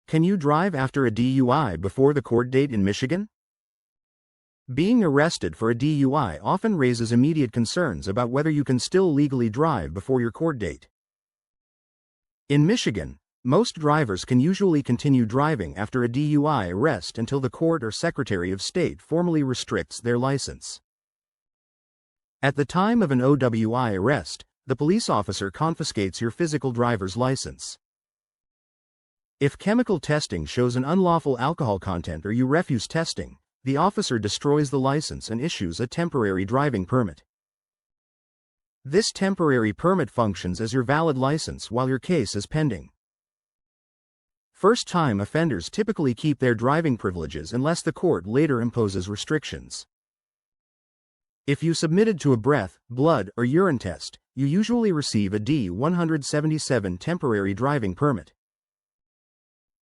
Can you drive after a DUI before the court date in Michigan? Being arrested for a DUI often raises immediate concerns about whether you can still legally drive before your court date. In Michigan, most drivers can usually continue driving after a DUI arrest until the court or Secretary of State formally restricts their license. At the time of an OWI arrest, the police officer confiscates your physical driver's license. If chemical testing shows an unlawful alcohol content or you refuse testing, the officer destroys the license and issues a temporary driving permit. This temporary permit functions as your valid license while your case is pending. First-time offenders typically keep their driving privileges unless the court later imposes restrictions. If you submitted to a breath, blood, or urine test, you usually receive a D-177 temporary driving permit.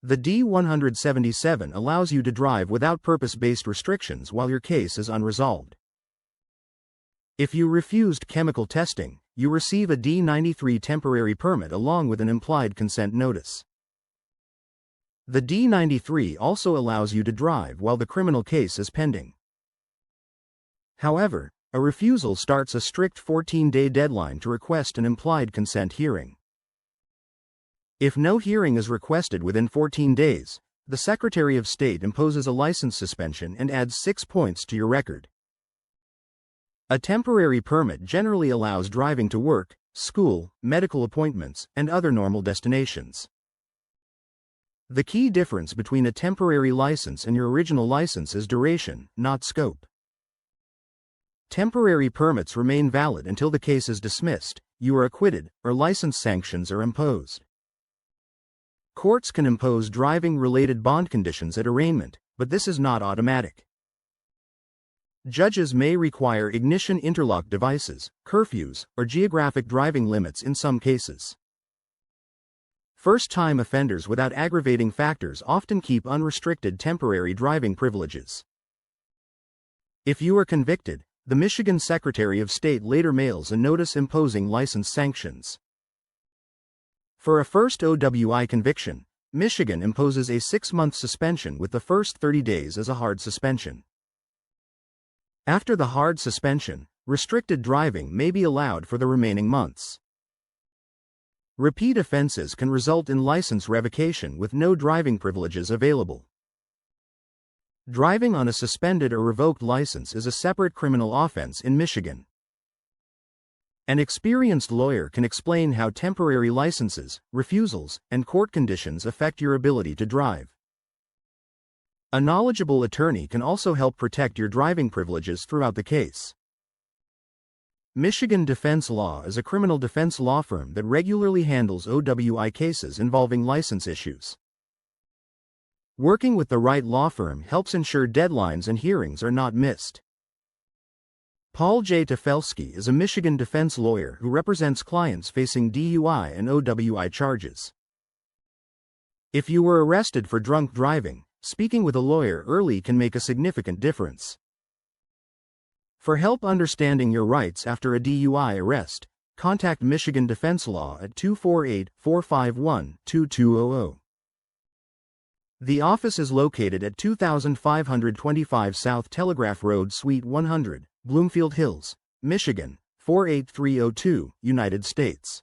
The D-177 allows you to drive without purpose-based restrictions while your case is unresolved. If you refused chemical testing, you receive a D-93 temporary permit along with an implied consent notice. The D-93 also allows you to drive while the criminal case is pending. However, a refusal starts a strict 14-day deadline to request an implied consent hearing. If no hearing is requested within 14 days, the Secretary of State imposes a license suspension and adds 6 points to your record. A temporary permit generally allows driving to work, school, medical appointments, and other normal destinations. The key difference between a temporary license and your original license is duration, not scope. Temporary permits remain valid until the case is dismissed, you are acquitted, or license sanctions are imposed. Courts can impose driving-related bond conditions at arraignment, but this is not automatic. Judges may require ignition interlock devices, curfews, or geographic driving limits in some cases. First-time offenders without aggravating factors often keep unrestricted temporary driving privileges. If you are convicted, the Michigan Secretary of State later mails a notice imposing license sanctions. For a first OWI conviction, Michigan imposes a 6-month suspension with the first 30 days as a hard suspension. After the hard suspension, restricted driving may be allowed for the remaining months. Repeat offenses can result in license revocation with no driving privileges available. Driving on a suspended or revoked license is a separate criminal offense in Michigan. An experienced lawyer can explain how temporary licenses, refusals, and court conditions affect your ability to drive. A knowledgeable attorney can also help protect your driving privileges throughout the case. Michigan Defense Law is a criminal defense law firm that regularly handles OWI cases involving license issues. Working with the right law firm helps ensure deadlines and hearings are not missed. Paul J. Tafelski is a Michigan defense lawyer who represents clients facing DUI and OWI charges. If you were arrested for drunk driving, speaking with a lawyer early can make a significant difference. For help understanding your rights after a DUI arrest, contact Michigan Defense Law at 248-451-2200. The office is located at 2525 South Telegraph Road, Suite 100, Bloomfield Hills, Michigan, 48302, United States.